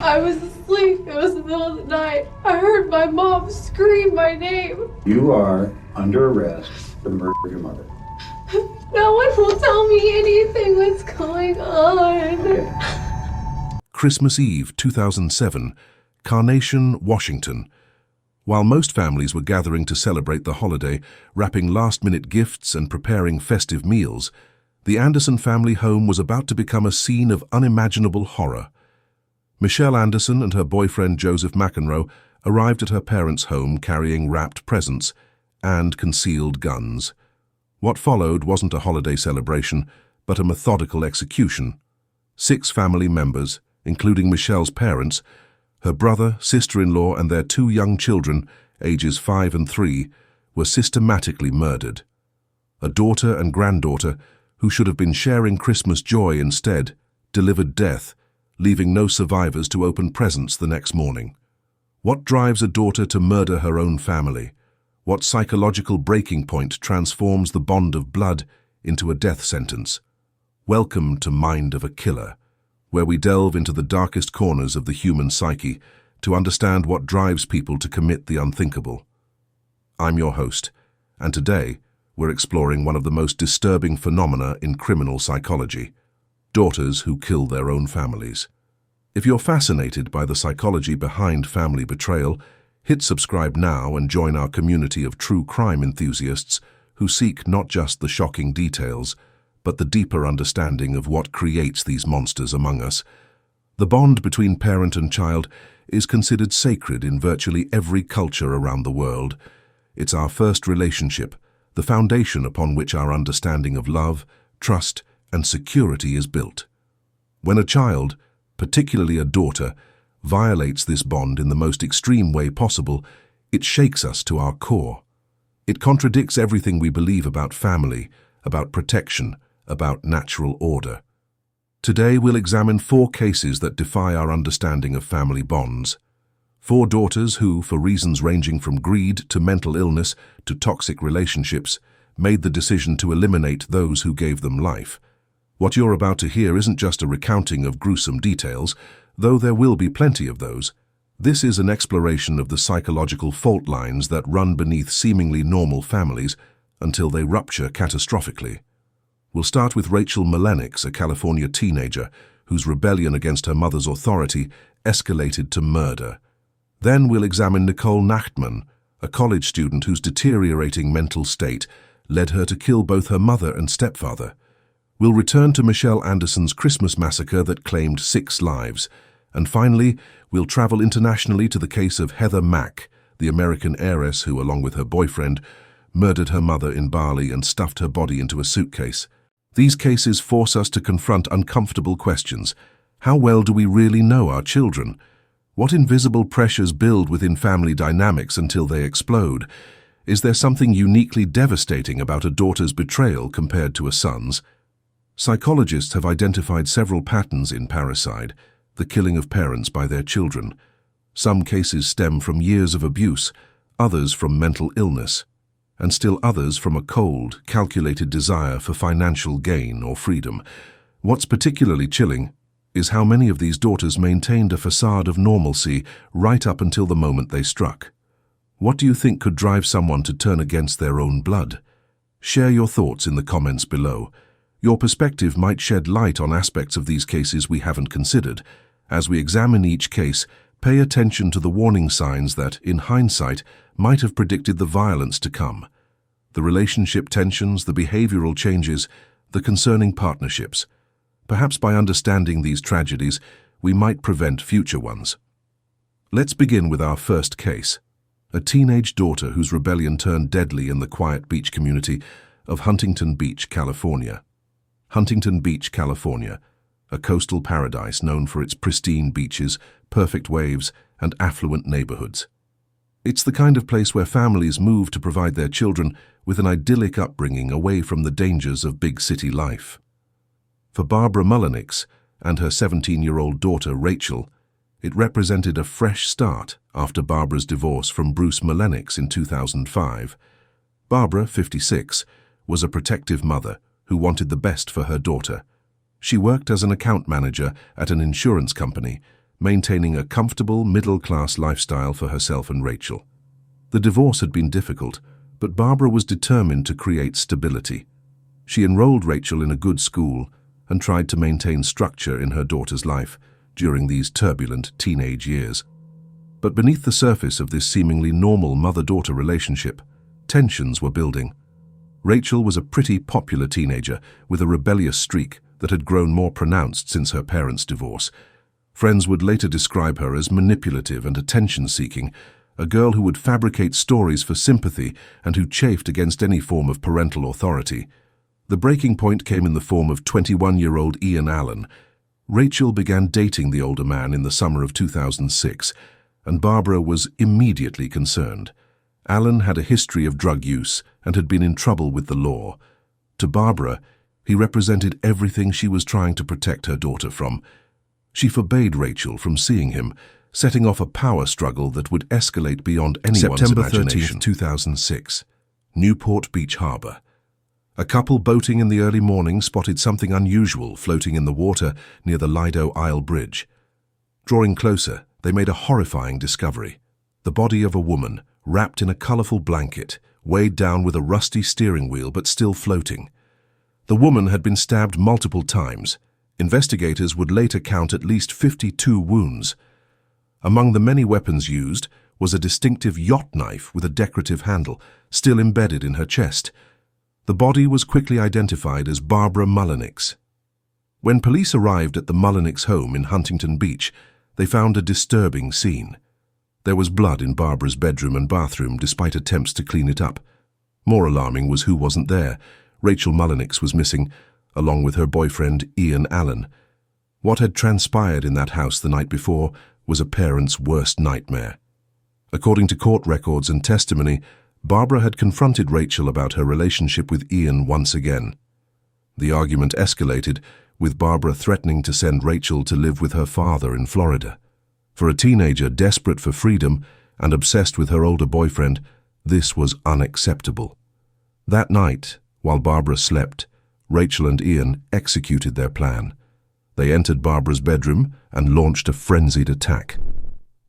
I was asleep. It was the middle of the night. I heard my mom scream my name. You are under arrest for the murder of your mother. No one will tell me anything that's going on. Okay. Christmas Eve, 2007, Carnation, Washington. While most families were gathering to celebrate the holiday, wrapping last-minute gifts and preparing festive meals, the Anderson family home was about to become a scene of unimaginable horror. Michelle Anderson and her boyfriend Joseph McEnroe arrived at her parents' home carrying wrapped presents and concealed guns. What followed wasn't a holiday celebration, but a methodical execution. 6 family members, including Michelle's parents, her brother, sister-in-law, and their 2 young children, ages 5 and 3, were systematically murdered. A daughter and granddaughter, who should have been sharing Christmas joy instead, delivered death, leaving no survivors to open presents the next morning. What drives a daughter to murder her own family? What psychological breaking point transforms the bond of blood into a death sentence? Welcome to Mind of a Killer, where we delve into the darkest corners of the human psyche to understand what drives people to commit the unthinkable. I'm your host, and today we're exploring one of the most disturbing phenomena in criminal psychology: daughters who kill their own families. If you're fascinated by the psychology behind family betrayal, hit subscribe now and join our community of true crime enthusiasts who seek not just the shocking details, but the deeper understanding of what creates these monsters among us. The bond between parent and child is considered sacred in virtually every culture around the world. It's our first relationship, the foundation upon which our understanding of love, trust, and security is built. When a child, particularly a daughter, violates this bond in the most extreme way possible, it shakes us to our core. It contradicts everything we believe about family, about protection, about natural order. Today we'll examine 4 cases that defy our understanding of family bonds. 4 daughters who, for reasons ranging from greed to mental illness to toxic relationships, made the decision to eliminate those who gave them life. What you're about to hear isn't just a recounting of gruesome details, though there will be plenty of those. This is an exploration of the psychological fault lines that run beneath seemingly normal families until they rupture catastrophically. We'll start with Rachael Mullenix, a California teenager whose rebellion against her mother's authority escalated to murder. Then we'll examine Nicole Nachtman, a college student whose deteriorating mental state led her to kill both her mother and stepfather. We'll return to Michelle Anderson's Christmas massacre that claimed 6 lives. And finally, we'll travel internationally to the case of Heather Mack, the American heiress who, along with her boyfriend, murdered her mother in Bali and stuffed her body into a suitcase. These cases force us to confront uncomfortable questions. How well do we really know our children? What invisible pressures build within family dynamics until they explode? Is there something uniquely devastating about a daughter's betrayal compared to a son's? Psychologists have identified several patterns in parricide, the killing of parents by their children. Some cases stem from years of abuse, others from mental illness, and still others from a cold, calculated desire for financial gain or freedom. What's particularly chilling is how many of these daughters maintained a facade of normalcy right up until the moment they struck. What do you think could drive someone to turn against their own blood? Share your thoughts in the comments below. Your perspective might shed light on aspects of these cases we haven't considered. As we examine each case, pay attention to the warning signs that, in hindsight, might have predicted the violence to come. The relationship tensions, the behavioral changes, the concerning partnerships. Perhaps by understanding these tragedies, we might prevent future ones. Let's begin with our first case. A teenage daughter whose rebellion turned deadly in the quiet beach community of Huntington Beach, California. Huntington Beach, California, a coastal paradise known for its pristine beaches, perfect waves, and affluent neighborhoods. It's the kind of place where families move to provide their children with an idyllic upbringing away from the dangers of big city life. For Barbara Mullenix and her 17-year-old daughter Rachael, it represented a fresh start after Barbara's divorce from Bruce Mullenix in 2005. Barbara, 56, was a protective mother who wanted the best for her daughter. She worked as an account manager at an insurance company, maintaining a comfortable, middle-class lifestyle for herself and Rachael. The divorce had been difficult, but Barbara was determined to create stability. She enrolled Rachael in a good school and tried to maintain structure in her daughter's life during these turbulent teenage years. But beneath the surface of this seemingly normal mother-daughter relationship, tensions were building. Rachael was a pretty popular teenager with a rebellious streak that had grown more pronounced since her parents' divorce. Friends would later describe her as manipulative and attention-seeking, a girl who would fabricate stories for sympathy and who chafed against any form of parental authority. The breaking point came in the form of 21-year-old Ian Allen. Rachael began dating the older man in the summer of 2006, and Barbara was immediately concerned. Allen had a history of drug use and had been in trouble with the law. To Barbara, he represented everything she was trying to protect her daughter from. She forbade Rachael from seeing him, setting off a power struggle that would escalate beyond anyone's imagination. September 13, 2006, Newport Beach Harbor. A couple boating in the early morning spotted something unusual floating in the water near the Lido Isle Bridge. Drawing closer, they made a horrifying discovery. The body of a woman, wrapped in a colorful blanket, weighed down with a rusty steering wheel but still floating. The woman had been stabbed multiple times. Investigators would later count at least 52 wounds. Among the many weapons used was a distinctive yacht knife with a decorative handle, still embedded in her chest. The body was quickly identified as Barbara Mullenix. When police arrived at the Mullenix home in Huntington Beach, they found a disturbing scene. There was blood in Barbara's bedroom and bathroom despite attempts to clean it up. More alarming was who wasn't there. Rachael Mullenix was missing, along with her boyfriend Ian Allen. What had transpired in that house the night before was a parent's worst nightmare. According to court records and testimony, Barbara had confronted Rachael about her relationship with Ian once again. The argument escalated, with Barbara threatening to send Rachael to live with her father in Florida. For a teenager desperate for freedom and obsessed with her older boyfriend, this was unacceptable. That night, while Barbara slept, Rachael and Ian executed their plan. They entered Barbara's bedroom and launched a frenzied attack.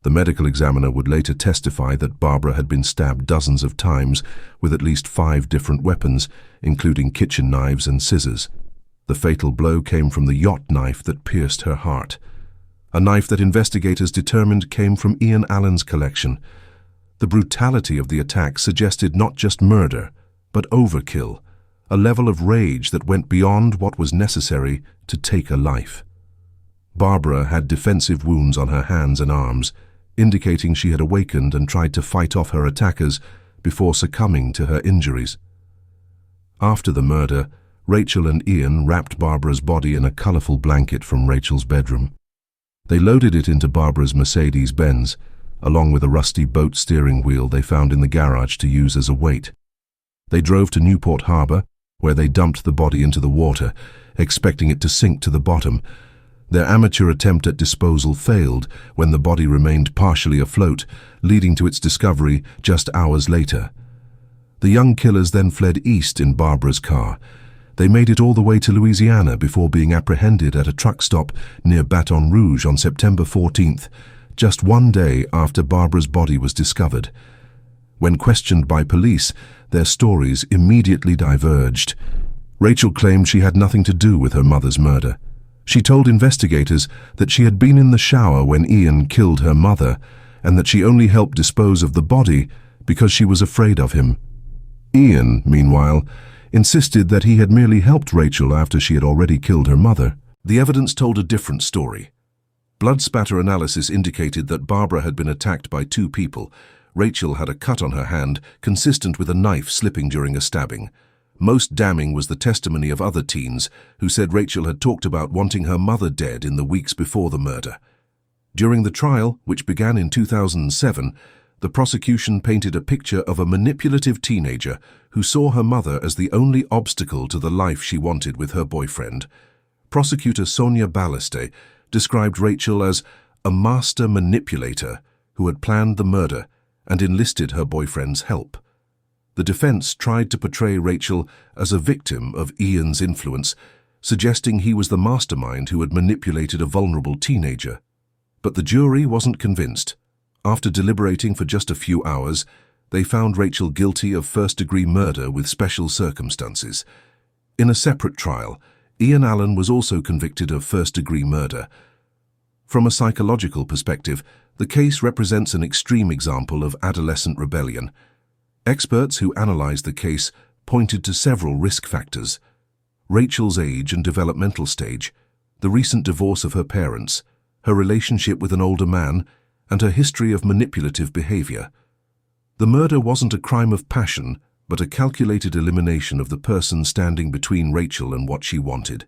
The medical examiner would later testify that Barbara had been stabbed dozens of times with at least 5 different weapons, including kitchen knives and scissors. The fatal blow came from the yacht knife that pierced her heart, a knife that investigators determined came from Ian Allen's collection. The brutality of the attack suggested not just murder, but overkill, a level of rage that went beyond what was necessary to take a life. Barbara had defensive wounds on her hands and arms, indicating she had awakened and tried to fight off her attackers before succumbing to her injuries. After the murder, Rachael and Ian wrapped Barbara's body in a colorful blanket from Rachael's bedroom. They loaded it into Barbara's Mercedes-Benz, along with a rusty boat steering wheel they found in the garage to use as a weight. They drove to Newport Harbor, where they dumped the body into the water, expecting it to sink to the bottom. Their amateur attempt at disposal failed when the body remained partially afloat, leading to its discovery just hours later. The young killers then fled east in Barbara's car. They made it all the way to Louisiana before being apprehended at a truck stop near Baton Rouge on September 14th, just one day after Barbara's body was discovered. When questioned by police, their stories immediately diverged. Rachael claimed she had nothing to do with her mother's murder. She told investigators that she had been in the shower when Ian killed her mother, and that she only helped dispose of the body because she was afraid of him. Ian, meanwhile, insisted that he had merely helped Rachael after she had already killed her mother. The evidence told a different story. Blood spatter analysis indicated that Barbara had been attacked by 2 people. Rachael had a cut on her hand, consistent with a knife slipping during a stabbing. Most damning was the testimony of other teens who said Rachael had talked about wanting her mother dead in the weeks before the murder. During the trial, which began in 2007, the prosecution painted a picture of a manipulative teenager who saw her mother as the only obstacle to the life she wanted with her boyfriend. Prosecutor Sonia Balleste described Rachael as a master manipulator who had planned the murder and enlisted her boyfriend's help. The defense tried to portray Rachael as a victim of Ian's influence, suggesting he was the mastermind who had manipulated a vulnerable teenager. But the jury wasn't convinced. After deliberating for just a few hours, they found Rachael guilty of first-degree murder with special circumstances. In a separate trial, Ian Allen was also convicted of first-degree murder. From a psychological perspective, the case represents an extreme example of adolescent rebellion. Experts who analyzed the case pointed to several risk factors: Rachael's age and developmental stage, the recent divorce of her parents, her relationship with an older man, and her history of manipulative behavior. The murder wasn't a crime of passion, but a calculated elimination of the person standing between Rachael and what she wanted.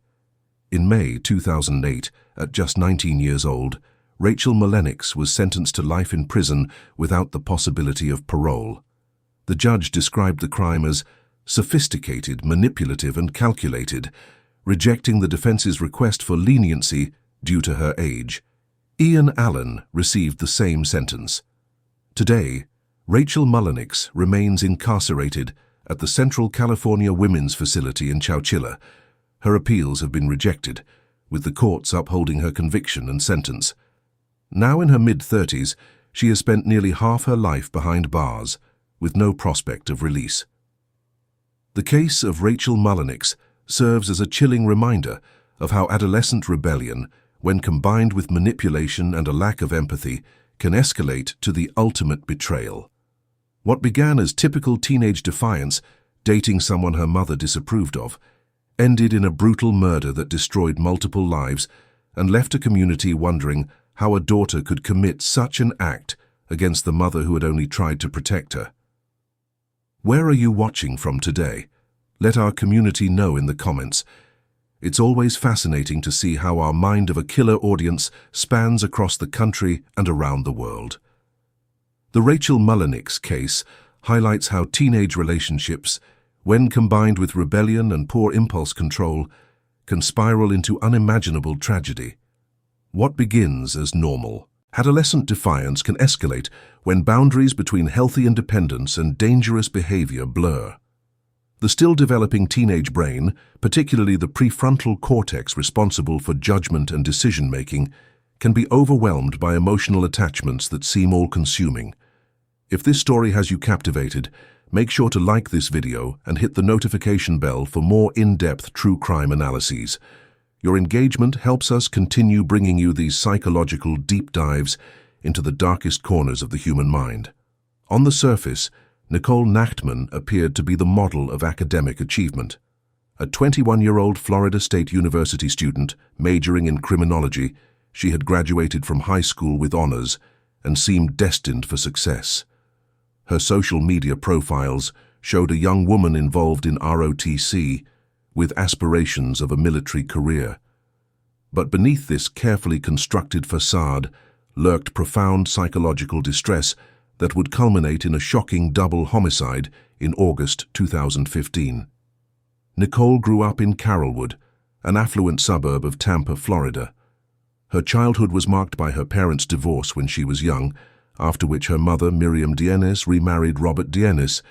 In May 2008, at just 19 years old, Rachael Mullenix was sentenced to life in prison without the possibility of parole. The judge described the crime as sophisticated, manipulative, and calculated, rejecting the defense's request for leniency due to her age. Ian Allen received the same sentence. Today, Rachael Mullenix remains incarcerated at the Central California Women's Facility in Chowchilla. Her appeals have been rejected, with the courts upholding her conviction and sentence. Now in her mid-30s, she has spent nearly half her life behind bars, with no prospect of release. The case of Rachael Mullenix serves as a chilling reminder of how adolescent rebellion, when combined with manipulation and a lack of empathy, can escalate to the ultimate betrayal. What began as typical teenage defiance, dating someone her mother disapproved of, ended in a brutal murder that destroyed multiple lives and left a community wondering how a daughter could commit such an act against the mother who had only tried to protect her. Where are you watching from today? Let our community know in the comments. It's always fascinating to see how our Mind of a Killer audience spans across the country and around the world. The Rachael Mullenix case highlights how teenage relationships, when combined with rebellion and poor impulse control, can spiral into unimaginable tragedy. What begins as normal? Adolescent defiance can escalate when boundaries between healthy independence and dangerous behavior blur. The still-developing teenage brain, particularly the prefrontal cortex responsible for judgment and decision-making, can be overwhelmed by emotional attachments that seem all-consuming. If this story has you captivated, make sure to like this video and hit the notification bell for more in-depth true crime analyses. Your engagement helps us continue bringing you these psychological deep dives into the darkest corners of the human mind. On the surface, Nicole Nachtman appeared to be the model of academic achievement. A 21-year-old Florida State University student majoring in criminology, she had graduated from high school with honors and seemed destined for success. Her social media profiles showed a young woman involved in ROTC with aspirations of a military career. But beneath this carefully constructed facade lurked profound psychological distress that would culminate in a shocking double homicide in August 2015. Nicole grew up in Carrollwood, an affluent suburb of Tampa, Florida. Her childhood was marked by her parents' divorce when she was young, after which her mother, Miriam Dienis, remarried Robert Dienis,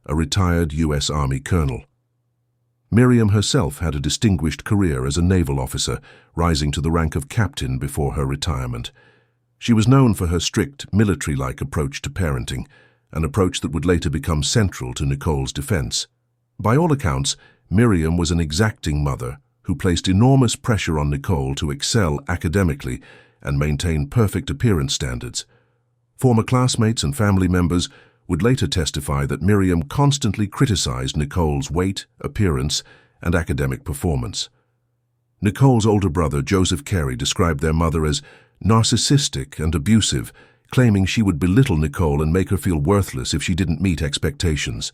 a retired U.S. Army colonel. Miriam herself had a distinguished career as a naval officer, rising to the rank of captain before her retirement. She was known for her strict, military-like approach to parenting, an approach that would later become central to Nicole's defense. By all accounts, Miriam was an exacting mother who placed enormous pressure on Nicole to excel academically and maintain perfect appearance standards. Former classmates and family members would later testify that Miriam constantly criticized Nicole's weight, appearance, and academic performance. Nicole's older brother, Joseph Carey, described their mother as narcissistic and abusive, claiming she would belittle Nicole and make her feel worthless if she didn't meet expectations.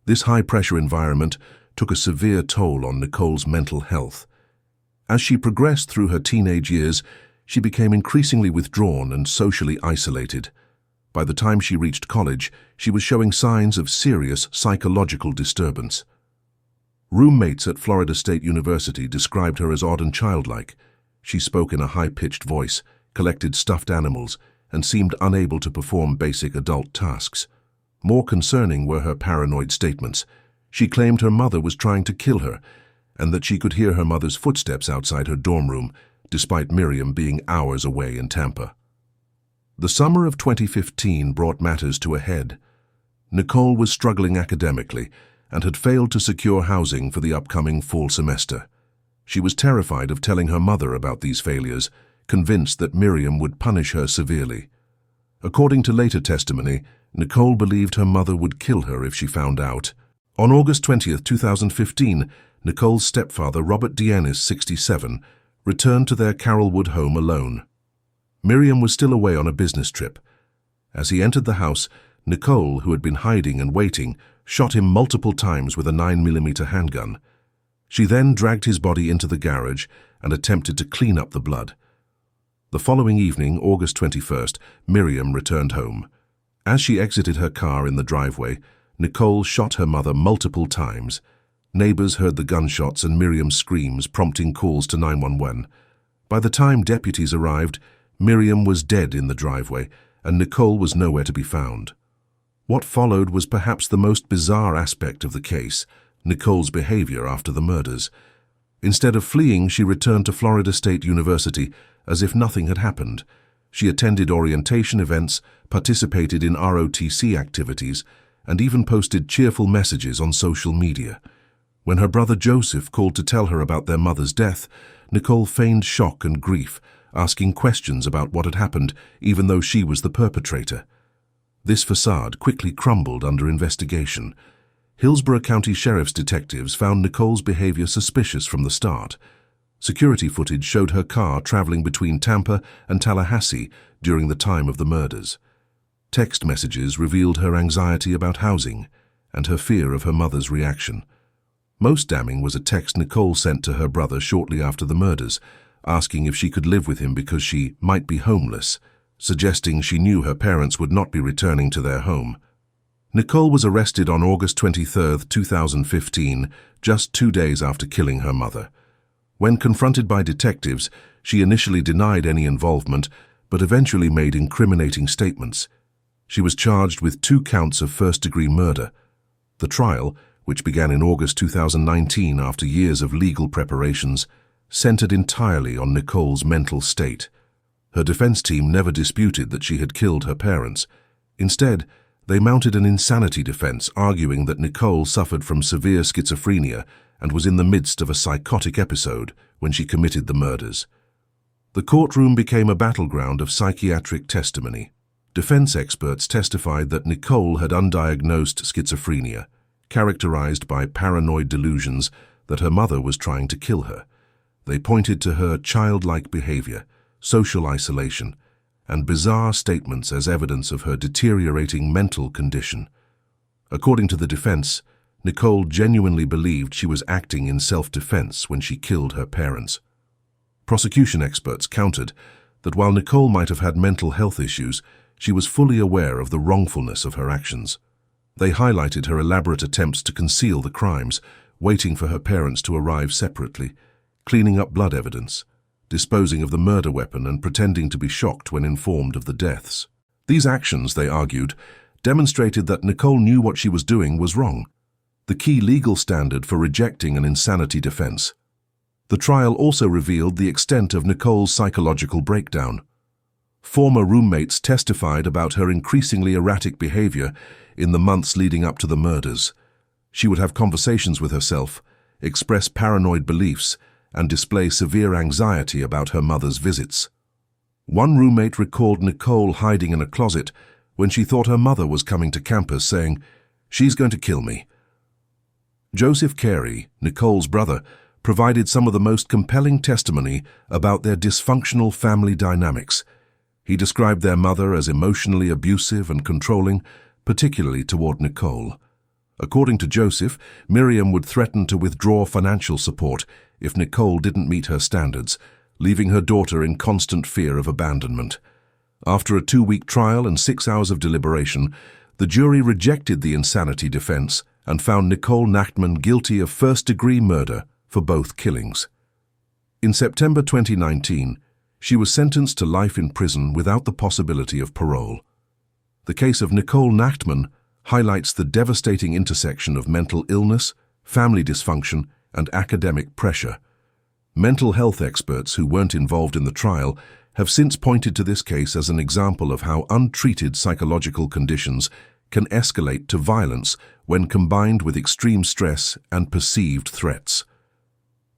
This high-pressure environment took a severe toll on Nicole's mental health. As she progressed through her teenage years, she became increasingly withdrawn and socially isolated. By the time she reached college, she was showing signs of serious psychological disturbance. Roommates at Florida State University described her as odd and childlike. She spoke in a high-pitched voice, collected stuffed animals, and seemed unable to perform basic adult tasks. More concerning were her paranoid statements. She claimed her mother was trying to kill her, and that she could hear her mother's footsteps outside her dorm room, despite Miriam being hours away in Tampa. The summer of 2015 brought matters to a head. Nicole was struggling academically and had failed to secure housing for the upcoming fall semester. She was terrified of telling her mother about these failures, convinced that Miriam would punish her severely. According to later testimony, Nicole believed her mother would kill her if she found out. On August 20, 2015, Nicole's stepfather, Robert Dienis, 67, returned to their Carrollwood home alone. Miriam was still away on a business trip. As he entered the house, Nicole, who had been hiding and waiting, shot him multiple times with a 9mm handgun. She then dragged his body into the garage and attempted to clean up the blood. The following evening, August 21st, Miriam returned home. As she exited her car in the driveway, Nicole shot her mother multiple times. Neighbors heard the gunshots and Miriam's screams, prompting calls to 911. By the time deputies arrived, Miriam was dead in the driveway, and Nicole was nowhere to be found. What followed was perhaps the most bizarre aspect of the case, Nicole's behavior after the murders. Instead of fleeing, she returned to Florida State University as if nothing had happened. She attended orientation events, participated in ROTC activities, and even posted cheerful messages on social media. When her brother Joseph called to tell her about their mother's death, Nicole feigned shock and grief, asking questions about what had happened, even though she was the perpetrator. This facade quickly crumbled under investigation. Hillsborough County Sheriff's detectives found Nicole's behavior suspicious from the start. Security footage showed her car traveling between Tampa and Tallahassee during the time of the murders. Text messages revealed her anxiety about housing and her fear of her mother's reaction. Most damning was a text Nicole sent to her brother shortly after the murders, asking if she could live with him because she might be homeless, suggesting she knew her parents would not be returning to their home. Nicole was arrested on August 23, 2015, just 2 days after killing her mother. When confronted by detectives, she initially denied any involvement, but eventually made incriminating statements. She was charged with 2 counts of first-degree murder. The trial, which began in August 2019 after years of legal preparations, centered entirely on Nicole's mental state. Her defense team never disputed that she had killed her parents. Instead, they mounted an insanity defense, arguing that Nicole suffered from severe schizophrenia and was in the midst of a psychotic episode when she committed the murders. The courtroom became a battleground of psychiatric testimony. Defense experts testified that Nicole had undiagnosed schizophrenia, characterized by paranoid delusions that her mother was trying to kill her. They pointed to her childlike behavior, social isolation, and bizarre statements as evidence of her deteriorating mental condition. According to the defense, Nicole genuinely believed she was acting in self-defense when she killed her parents. Prosecution experts countered that while Nicole might have had mental health issues, she was fully aware of the wrongfulness of her actions. They highlighted her elaborate attempts to conceal the crimes, waiting for her parents to arrive separately, cleaning up blood evidence, disposing of the murder weapon, and pretending to be shocked when informed of the deaths. These actions, they argued, demonstrated that Nicole knew what she was doing was wrong, the key legal standard for rejecting an insanity defense. The trial also revealed the extent of Nicole's psychological breakdown. Former roommates testified about her increasingly erratic behavior in the months leading up to the murders. She would have conversations with herself, express paranoid beliefs, and display severe anxiety about her mother's visits. One roommate recalled Nicole hiding in a closet when she thought her mother was coming to campus, saying, "She's going to kill me." Joseph Carey, Nicole's brother, provided some of the most compelling testimony about their dysfunctional family dynamics. He described their mother as emotionally abusive and controlling, particularly toward Nicole. According to Joseph, Miriam would threaten to withdraw financial support if Nicole didn't meet her standards, leaving her daughter in constant fear of abandonment. After a 2-week trial and 6 hours of deliberation, the jury rejected the insanity defense and found Nicole Nachtman guilty of first-degree murder for both killings. In September 2019, she was sentenced to life in prison without the possibility of parole. The case of Nicole Nachtman highlights the devastating intersection of mental illness, family dysfunction, and academic pressure. Mental health experts who weren't involved in the trial have since pointed to this case as an example of how untreated psychological conditions can escalate to violence when combined with extreme stress and perceived threats.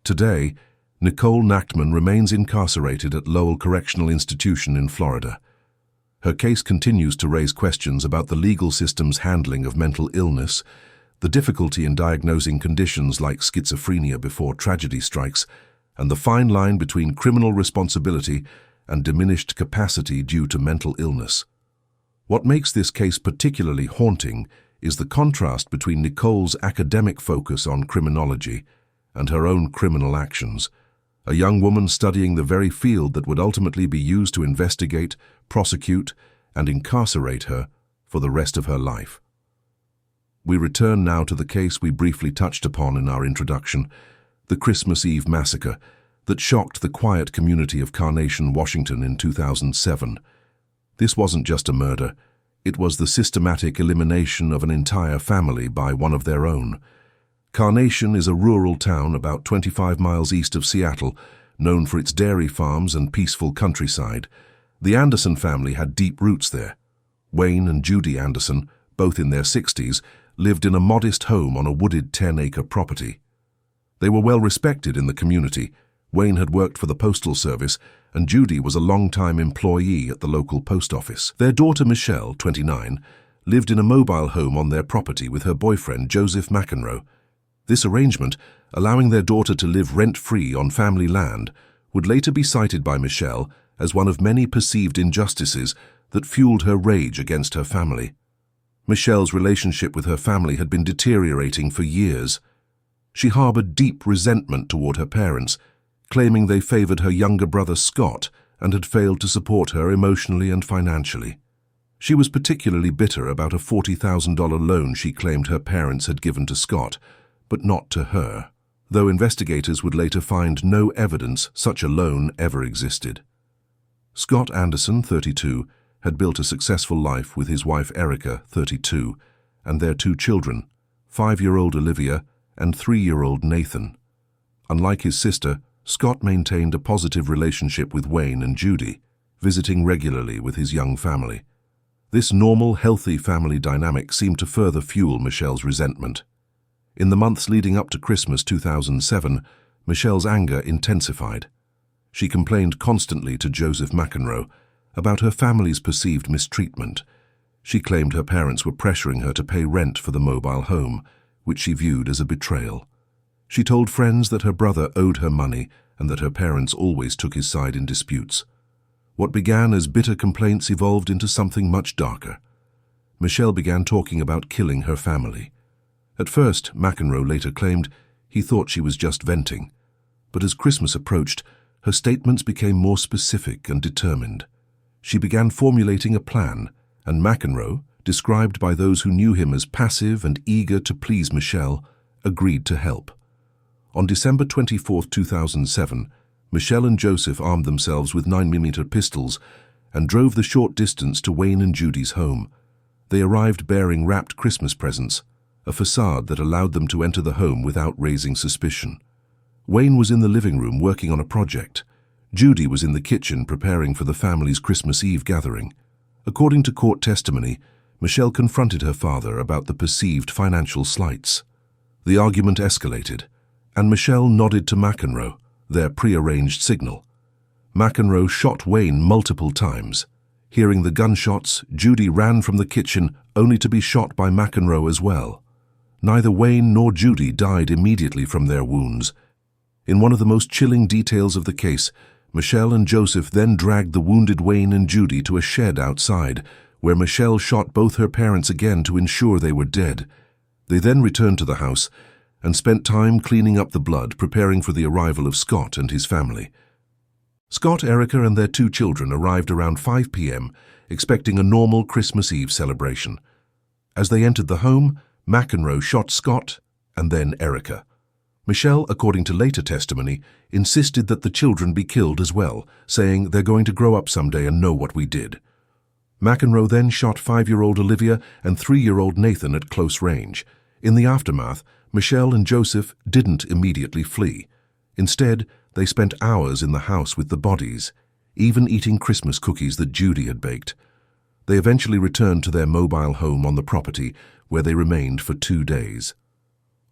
Today, Nicole Nachtman remains incarcerated at Lowell Correctional Institution in Florida. Her case continues to raise questions about the legal system's handling of mental illness, the difficulty in diagnosing conditions like schizophrenia before tragedy strikes, and the fine line between criminal responsibility and diminished capacity due to mental illness. What makes this case particularly haunting is the contrast between Nicole's academic focus on criminology and her own criminal actions, a young woman studying the very field that would ultimately be used to investigate, prosecute, and incarcerate her for the rest of her life. We return now to the case we briefly touched upon in our introduction, the Christmas Eve massacre that shocked the quiet community of Carnation, Washington in 2007. This wasn't just a murder, it was the systematic elimination of an entire family by one of their own. Carnation is a rural town about 25 miles east of Seattle, known for its dairy farms and peaceful countryside. The Anderson family had deep roots there. Wayne and Judy Anderson, both in their 60s, lived in a modest home on a wooded 10-acre property. They were well respected in the community. Wayne had worked for the Postal Service, and Judy was a long-time employee at the local post office. Their daughter Michelle, 29, lived in a mobile home on their property with her boyfriend Joseph McEnroe. This arrangement, allowing their daughter to live rent-free on family land, would later be cited by Michelle as one of many perceived injustices that fueled her rage against her family. Michelle's relationship with her family had been deteriorating for years. She harbored deep resentment toward her parents, claiming they favored her younger brother Scott and had failed to support her emotionally and financially. She was particularly bitter about a $40,000 loan she claimed her parents had given to Scott, but not to her, though investigators would later find no evidence such a loan ever existed. Scott Anderson, 32, had built a successful life with his wife Erica, 32, and their two children, 5-year-old Olivia and 3-year-old Nathan. Unlike his sister, Scott maintained a positive relationship with Wayne and Judy, visiting regularly with his young family. This normal, healthy family dynamic seemed to further fuel Michelle's resentment. In the months leading up to Christmas 2007, Michelle's anger intensified. She complained constantly to Joseph McEnroe about her family's perceived mistreatment. She claimed her parents were pressuring her to pay rent for the mobile home, which she viewed as a betrayal. She told friends that her brother owed her money and that her parents always took his side in disputes. What began as bitter complaints evolved into something much darker. Michelle began talking about killing her family. At first, McEnroe later claimed he thought she was just venting, but as Christmas approached, her statements became more specific and determined. She began formulating a plan, and McEnroe, described by those who knew him as passive and eager to please Michelle, agreed to help. On December 24, 2007, Michelle and Joseph armed themselves with 9mm pistols and drove the short distance to Wayne and Judy's home. They arrived bearing wrapped Christmas presents, a facade that allowed them to enter the home without raising suspicion. Wayne was in the living room working on a project. Judy was in the kitchen preparing for the family's Christmas Eve gathering. According to court testimony, Michelle confronted her father about the perceived financial slights. The argument escalated, and Michelle nodded to McEnroe, their prearranged signal. McEnroe shot Wayne multiple times. Hearing the gunshots, Judy ran from the kitchen only to be shot by McEnroe as well. Neither Wayne nor Judy died immediately from their wounds. In one of the most chilling details of the case, Michelle and Joseph then dragged the wounded Wayne and Judy to a shed outside, where Michelle shot both her parents again to ensure they were dead. They then returned to the house and spent time cleaning up the blood, preparing for the arrival of Scott and his family. Scott, Erica, and their two children arrived around 5 p.m., expecting a normal Christmas Eve celebration. As they entered the home, McEnroe shot Scott and then Erica. Michelle, according to later testimony, insisted that the children be killed as well, saying they're going to grow up someday and know what we did. McEnroe then shot 5-year-old Olivia and 3-year-old Nathan at close range. In the aftermath, Michelle and Joseph didn't immediately flee. Instead, they spent hours in the house with the bodies, even eating Christmas cookies that Judy had baked. They eventually returned to their mobile home on the property, where they remained for 2 days.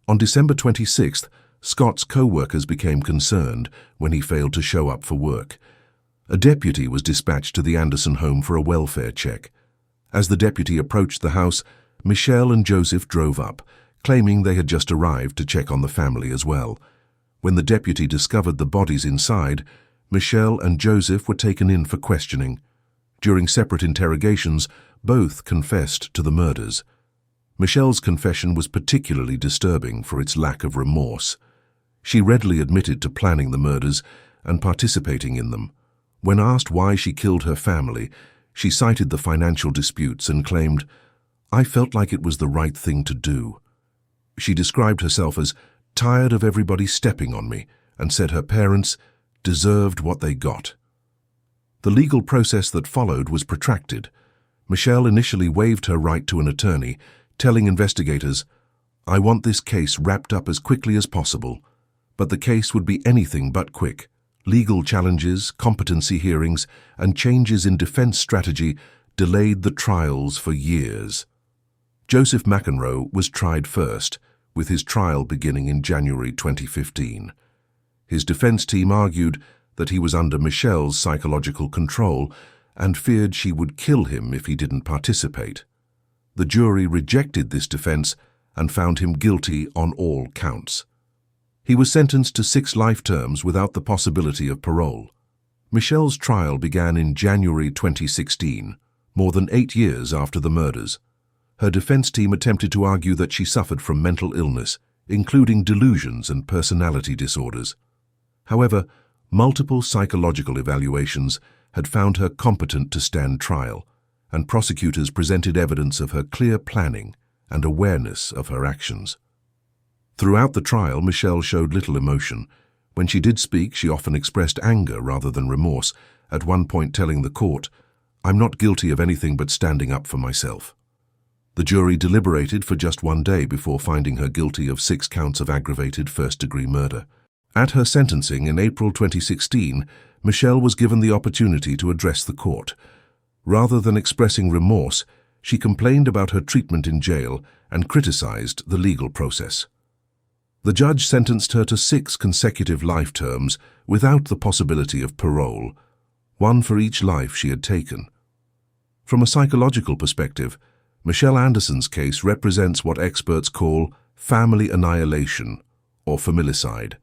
On December 26th, Scott's co-workers became concerned when he failed to show up for work. A deputy was dispatched to the Anderson home for a welfare check. As the deputy approached the house, Michelle and Joseph drove up, claiming they had just arrived to check on the family as well. When the deputy discovered the bodies inside, Michelle and Joseph were taken in for questioning. During separate interrogations, both confessed to the murders. Michelle's confession was particularly disturbing for its lack of remorse. She readily admitted to planning the murders and participating in them. When asked why she killed her family, she cited the financial disputes and claimed, "I felt like it was the right thing to do." She described herself as tired of everybody stepping on me and said her parents deserved what they got. The legal process that followed was protracted. Michelle initially waived her right to an attorney, telling investigators, "I want this case wrapped up as quickly as possible." But the case would be anything but quick. Legal challenges, competency hearings, and changes in defense strategy delayed the trials for years. Joseph McEnroe was tried first, with his trial beginning in January 2015. His defense team argued that he was under Michelle's psychological control and feared she would kill him if he didn't participate. The jury rejected this defense and found him guilty on all counts. He was sentenced to 6 life terms without the possibility of parole. Michelle's trial began in January 2016, more than 8 years after the murders. Her defense team attempted to argue that she suffered from mental illness, including delusions and personality disorders. However, multiple psychological evaluations had found her competent to stand trial, and prosecutors presented evidence of her clear planning and awareness of her actions. Throughout the trial, Michelle showed little emotion. When she did speak, she often expressed anger rather than remorse, at one point telling the court, "I'm not guilty of anything but standing up for myself." The jury deliberated for just 1 day before finding her guilty of 6 counts of aggravated first-degree murder. At her sentencing in April 2016, Michelle was given the opportunity to address the court. Rather than expressing remorse, she complained about her treatment in jail and criticized the legal process. The judge sentenced her to 6 consecutive life terms without the possibility of parole, 1 for each life she had taken. From a psychological perspective, Michelle Anderson's case represents what experts call family annihilation or familicide,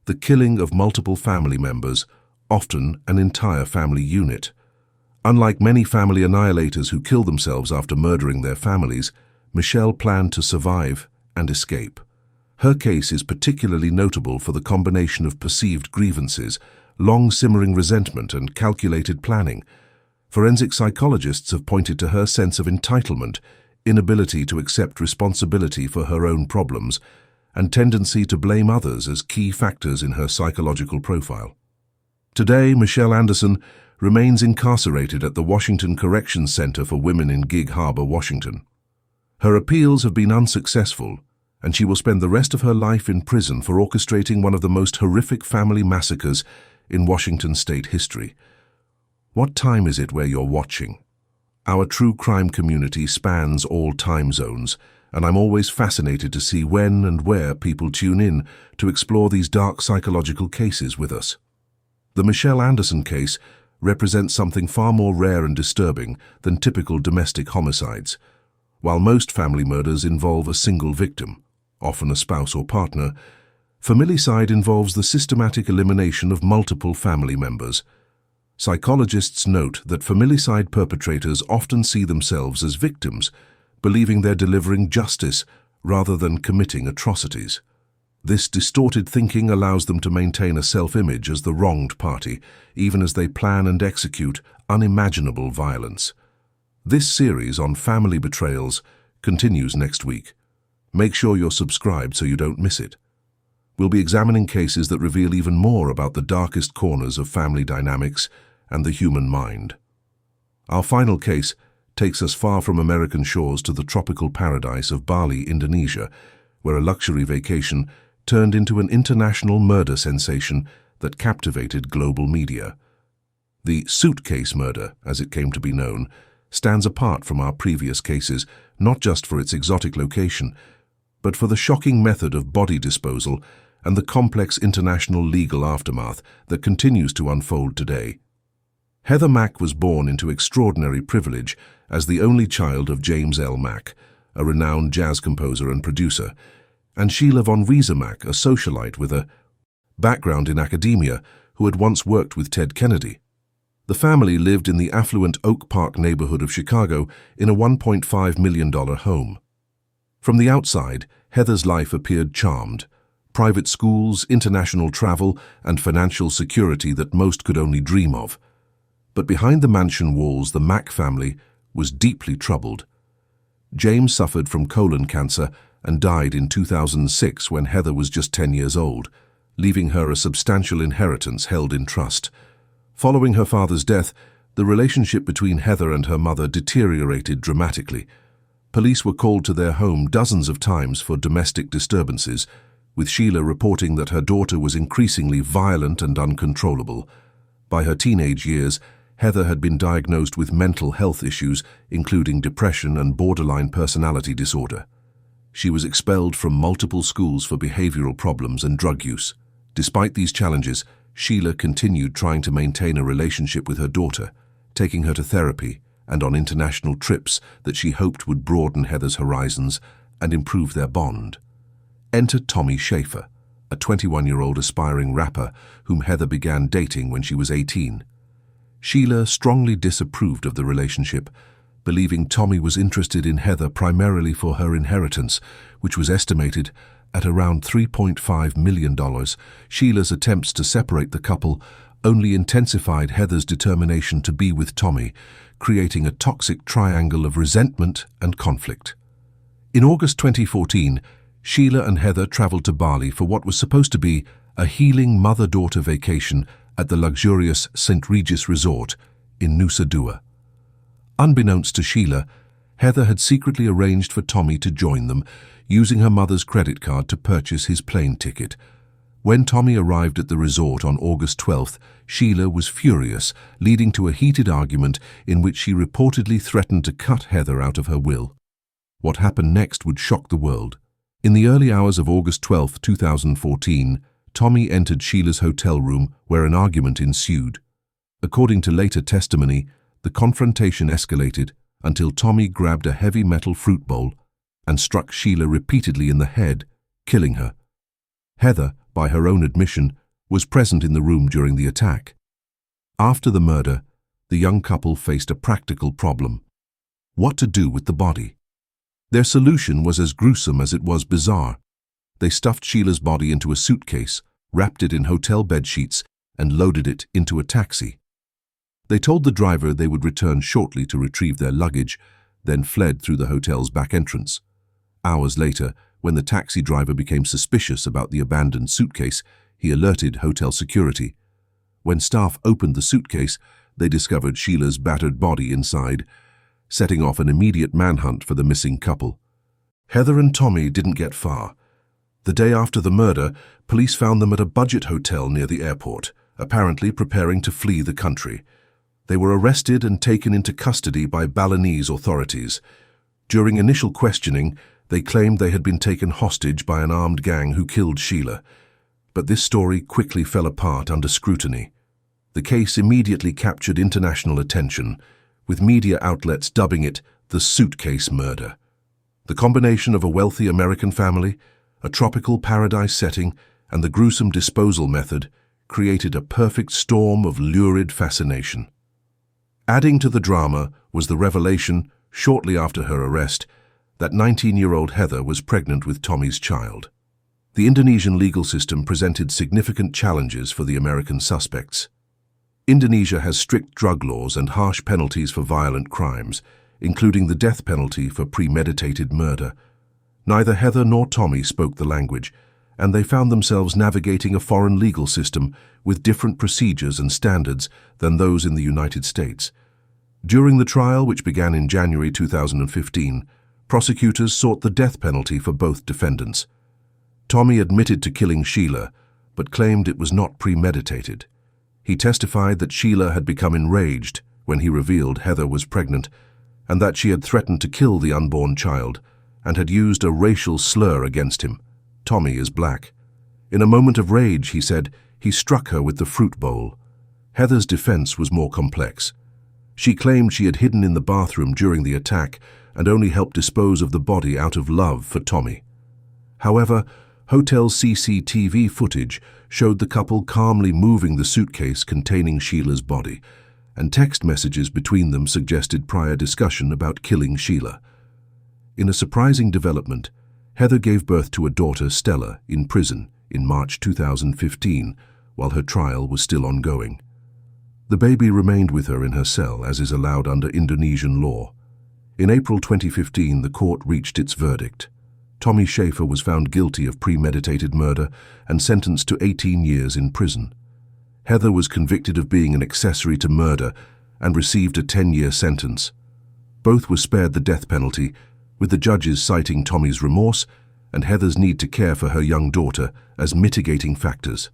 the killing of multiple family members, often an entire family unit. Unlike many family annihilators who kill themselves after murdering their families, Michelle planned to survive and escape. Her case is particularly notable for the combination of perceived grievances, long-simmering resentment, and calculated planning. Forensic psychologists have pointed to her sense of entitlement, inability to accept responsibility for her own problems, and tendency to blame others as key factors in her psychological profile. Today, Michelle Anderson remains incarcerated at the Washington Corrections Center for Women in Gig Harbor, Washington. Her appeals have been unsuccessful, and she will spend the rest of her life in prison for orchestrating one of the most horrific family massacres in Washington state history. What time is it where you're watching? Our true crime community spans all time zones, and I'm always fascinated to see when and where people tune in to explore these dark psychological cases with us. The Michelle Anderson case represents something far more rare and disturbing than typical domestic homicides. While most family murders involve a single victim, often a spouse or partner, familicide involves the systematic elimination of multiple family members. Psychologists note that familicide perpetrators often see themselves as victims, believing they're delivering justice rather than committing atrocities. This distorted thinking allows them to maintain a self-image as the wronged party, even as they plan and execute unimaginable violence. This series on family betrayals continues next week. Make sure you're subscribed so you don't miss it. We'll be examining cases that reveal even more about the darkest corners of family dynamics and the human mind. Our final case takes us far from American shores to the tropical paradise of Bali, Indonesia, where a luxury vacation turned into an international murder sensation that captivated global media. The suitcase murder, as it came to be known, stands apart from our previous cases, not just for its exotic location, but for the shocking method of body disposal and the complex international legal aftermath that continues to unfold today. Heather Mack was born into extraordinary privilege as the only child of James L. Mack, a renowned jazz composer and producer, and Sheila von Riese Mack, a socialite with a background in academia who had once worked with Ted Kennedy. The family lived in the affluent Oak Park neighborhood of Chicago in a $1.5 million home. From the outside, Heather's life appeared charmed. Private schools, international travel, and financial security that most could only dream of. But behind the mansion walls, the Mack family was deeply troubled. James suffered from colon cancer and died in 2006 when Heather was just 10 years old, leaving her a substantial inheritance held in trust. Following her father's death, the relationship between Heather and her mother deteriorated dramatically. Police were called to their home dozens of times for domestic disturbances, with Sheila reporting that her daughter was increasingly violent and uncontrollable. By her teenage years, Heather had been diagnosed with mental health issues, including depression and borderline personality disorder. She was expelled from multiple schools for behavioral problems and drug use. Despite these challenges, Sheila continued trying to maintain a relationship with her daughter, taking her to therapy and on international trips that she hoped would broaden Heather's horizons and improve their bond. Enter Tommy Schaefer, a 21-year-old aspiring rapper whom Heather began dating when she was 18. Sheila strongly disapproved of the relationship, believing Tommy was interested in Heather primarily for her inheritance, which was estimated at around $3.5 million. Sheila's attempts to separate the couple only intensified Heather's determination to be with Tommy, creating a toxic triangle of resentment and conflict. In August 2014, Sheila and Heather traveled to Bali for what was supposed to be a healing mother-daughter vacation at the luxurious St. Regis Resort in Nusa Dua. Unbeknownst to Sheila, Heather had secretly arranged for Tommy to join them, using her mother's credit card to purchase his plane ticket. When Tommy arrived at the resort on August 12th, Sheila was furious, leading to a heated argument in which she reportedly threatened to cut Heather out of her will. What happened next would shock the world. In the early hours of August 12, 2014, Tommy entered Sheila's hotel room where an argument ensued. According to later testimony, the confrontation escalated until Tommy grabbed a heavy metal fruit bowl and struck Sheila repeatedly in the head, killing her. Heather, by her own admission, was present in the room during the attack. After the murder, the young couple faced a practical problem: what to do with the body. Their solution was as gruesome as it was bizarre. They stuffed Sheila's body into a suitcase, wrapped it in hotel bedsheets, and loaded it into a taxi. They told the driver they would return shortly to retrieve their luggage, then fled through the hotel's back entrance. Hours later, when the taxi driver became suspicious about the abandoned suitcase, he alerted hotel security. When staff opened the suitcase, they discovered Sheila's battered body inside, setting off an immediate manhunt for the missing couple. Heather and Tommy didn't get far. The day after the murder, police found them at a budget hotel near the airport, apparently preparing to flee the country. They were arrested and taken into custody by Balinese authorities. During initial questioning, they claimed they had been taken hostage by an armed gang who killed Sheila. But this story quickly fell apart under scrutiny. The case immediately captured international attention, with media outlets dubbing it the suitcase murder. The combination of a wealthy American family, a tropical paradise setting, and the gruesome disposal method created a perfect storm of lurid fascination. Adding to the drama was the revelation, shortly after her arrest, that 19-year-old Heather was pregnant with Tommy's child. The Indonesian legal system presented significant challenges for the American suspects. Indonesia has strict drug laws and harsh penalties for violent crimes, including the death penalty for premeditated murder. Neither Heather nor Tommy spoke the language, and they found themselves navigating a foreign legal system with different procedures and standards than those in the United States. During the trial, which began in January 2015, prosecutors sought the death penalty for both defendants. Tommy admitted to killing Sheila, but claimed it was not premeditated. He testified that Sheila had become enraged when he revealed Heather was pregnant, and that she had threatened to kill the unborn child and had used a racial slur against him. Tommy is black. In a moment of rage, he said, he struck her with the fruit bowl. Heather's defense was more complex. She claimed she had hidden in the bathroom during the attack and only helped dispose of the body out of love for Tommy. However, hotel CCTV footage showed the couple calmly moving the suitcase containing Sheila's body, and text messages between them suggested prior discussion about killing Sheila. In a surprising development, Heather gave birth to a daughter, Stella, in prison in March 2015, while her trial was still ongoing. The baby remained with her in her cell, as is allowed under Indonesian law. In April 2015, the court reached its verdict. Tommy Schaefer was found guilty of premeditated murder and sentenced to 18 years in prison. Heather was convicted of being an accessory to murder and received a 10-year sentence. Both were spared the death penalty, with the judges citing Tommy's remorse and Heather's need to care for her young daughter as mitigating factors.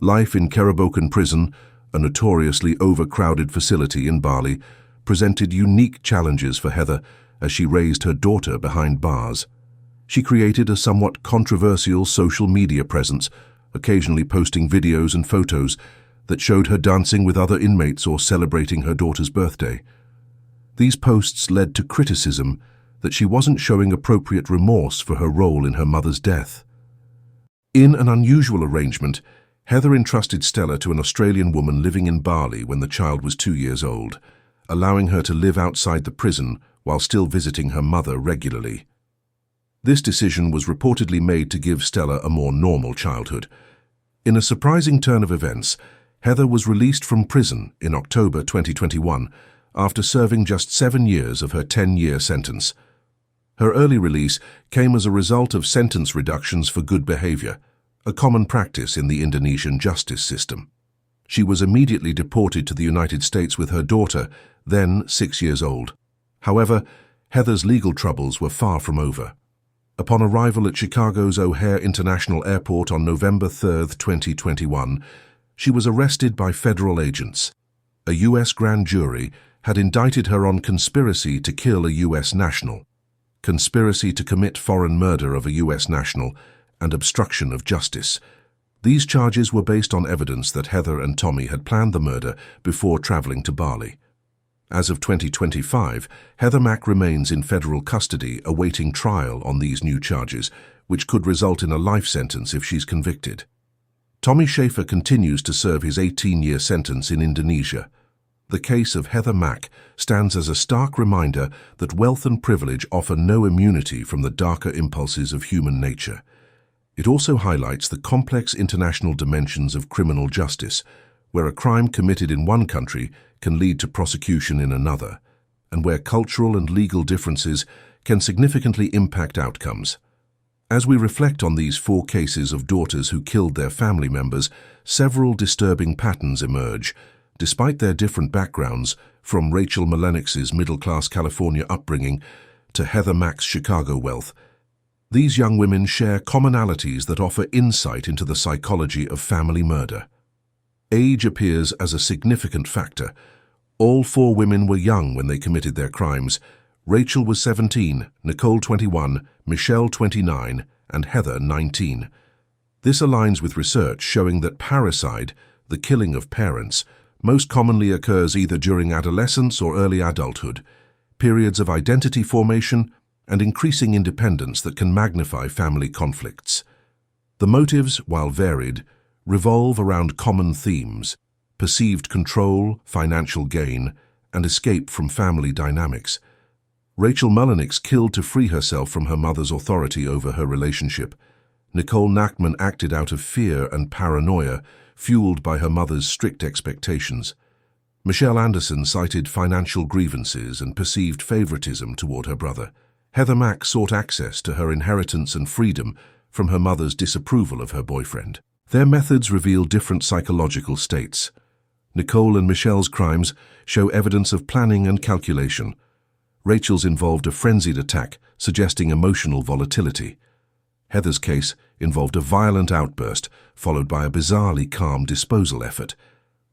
Life in Kerabokan Prison, a notoriously overcrowded facility in Bali, presented unique challenges for Heather as she raised her daughter behind bars. She created a somewhat controversial social media presence, occasionally posting videos and photos that showed her dancing with other inmates or celebrating her daughter's birthday. These posts led to criticism that she wasn't showing appropriate remorse for her role in her mother's death. In an unusual arrangement, Heather entrusted Stella to an Australian woman living in Bali when the child was 2 years old, allowing her to live outside the prison while still visiting her mother regularly. This decision was reportedly made to give Stella a more normal childhood. In a surprising turn of events, Heather was released from prison in October 2021 after serving just 7 years of her 10-year sentence. Her early release came as a result of sentence reductions for good behavior, a common practice in the Indonesian justice system. She was immediately deported to the United States with her daughter, then 6 years old. However, Heather's legal troubles were far from over. Upon arrival at Chicago's O'Hare International Airport on November 3, 2021, she was arrested by federal agents. A U.S. grand jury had indicted her on conspiracy to kill a U.S. national, conspiracy to commit foreign murder of a U.S. national, and obstruction of justice. These charges were based on evidence that Heather and Tommy had planned the murder before traveling to Bali. As of 2025, Heather Mack remains in federal custody awaiting trial on these new charges, which could result in a life sentence if she's convicted. Tommy Schaefer continues to serve his 18-year sentence in Indonesia. The case of Heather Mack stands as a stark reminder that wealth and privilege offer no immunity from the darker impulses of human nature. It also highlights the complex international dimensions of criminal justice, where a crime committed in one country can lead to prosecution in another, and where cultural and legal differences can significantly impact outcomes. As we reflect on these 4 cases of daughters who killed their family members, several disturbing patterns emerge. Despite their different backgrounds, from Rachael Mullenix's middle-class California upbringing to Heather Mack's Chicago wealth, these young women share commonalities that offer insight into the psychology of family murder. Age appears as a significant factor. All 4 women were young when they committed their crimes. Rachael was 17, Nicole 21, Michelle 29, and Heather 19. This aligns with research showing that parricide, the killing of parents, most commonly occurs either during adolescence or early adulthood, periods of identity formation and increasing independence that can magnify family conflicts. The motives, while varied, revolve around common themes: perceived control, financial gain, and escape from family dynamics. Rachael Mullenix killed to free herself from her mother's authority over her relationship. Nicole Nachman acted out of fear and paranoia, fueled by her mother's strict expectations. Michelle Anderson cited financial grievances and perceived favoritism toward her brother. Heather Mack sought access to her inheritance and freedom from her mother's disapproval of her boyfriend. Their methods reveal different psychological states. Nicole and Michelle's crimes show evidence of planning and calculation. Rachel's involved a frenzied attack, suggesting emotional volatility. Heather's case involved a violent outburst, followed by a bizarrely calm disposal effort.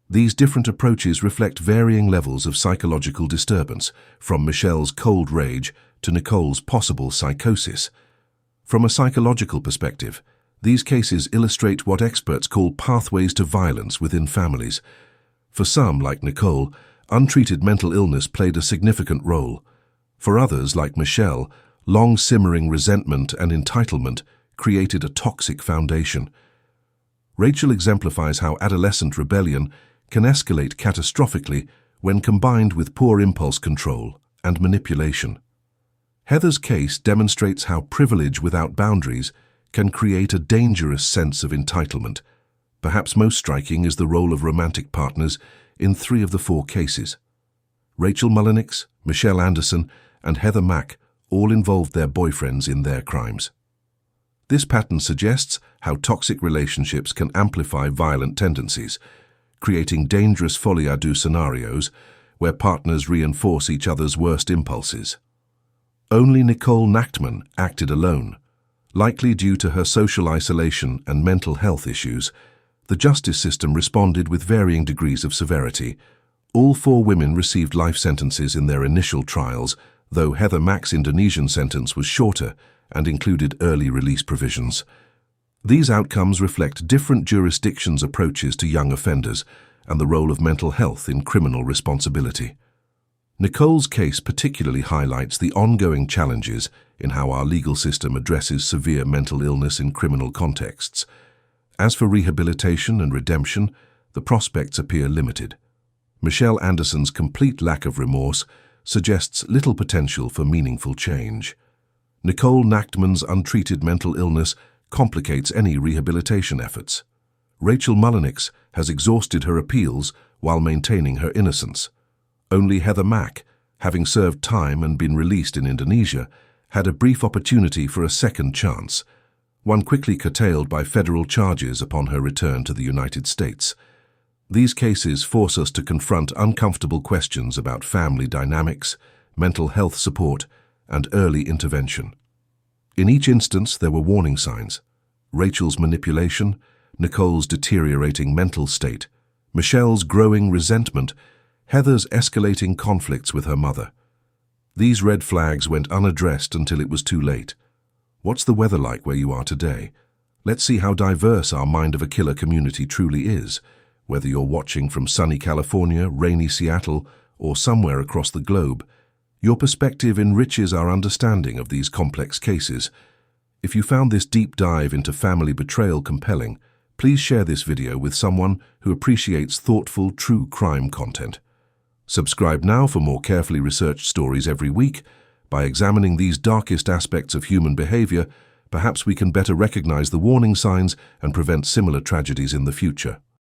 These different approaches reflect varying levels of psychological disturbance, from Michelle's cold rage to Nicole's possible psychosis. From a psychological perspective, these cases illustrate what experts call pathways to violence within families. For some, like Nicole, untreated mental illness played a significant role. For others, like Michelle, long-simmering resentment and entitlement created a toxic foundation. Rachael exemplifies how adolescent rebellion can escalate catastrophically when combined with poor impulse control and manipulation. Heather's case demonstrates how privilege without boundaries can create a dangerous sense of entitlement. Perhaps most striking is the role of romantic partners in 3 of the 4 cases. Rachael Mullenix, Michelle Anderson, and Heather Mack all involved their boyfriends in their crimes. This pattern suggests how toxic relationships can amplify violent tendencies, creating dangerous folie à deux scenarios where partners reinforce each other's worst impulses. Only Nicole Nachtman acted alone. Likely due to her social isolation and mental health issues, the justice system responded with varying degrees of severity. All 4 women received life sentences in their initial trials, though Heather Mack's Indonesian sentence was shorter and included early release provisions. These outcomes reflect different jurisdictions' approaches to young offenders and the role of mental health in criminal responsibility. Nicole's case particularly highlights the ongoing challenges in how our legal system addresses severe mental illness in criminal contexts. As for rehabilitation and redemption, the prospects appear limited. Michelle Anderson's complete lack of remorse suggests little potential for meaningful change. Nicole Nachtman's untreated mental illness complicates any rehabilitation efforts. Rachael Mullenix has exhausted her appeals while maintaining her innocence. Only Heather Mack, having served time and been released in Indonesia, had a brief opportunity for a second chance, one quickly curtailed by federal charges upon her return to the United States. These cases force us to confront uncomfortable questions about family dynamics, mental health support, and early intervention. In each instance, there were warning signs: Rachael's manipulation, Nicole's deteriorating mental state, Michelle's growing resentment, Heather's escalating conflicts with her mother. These red flags went unaddressed until it was too late. What's the weather like where you are today? Let's see how diverse our Mind of a Killer community truly is. Whether you're watching from sunny California, rainy Seattle, or somewhere across the globe, your perspective enriches our understanding of these complex cases. If you found this deep dive into family betrayal compelling, please share this video with someone who appreciates thoughtful, true crime content. Subscribe now for more carefully researched stories every week. By examining these darkest aspects of human behavior, perhaps we can better recognize the warning signs and prevent similar tragedies in the future.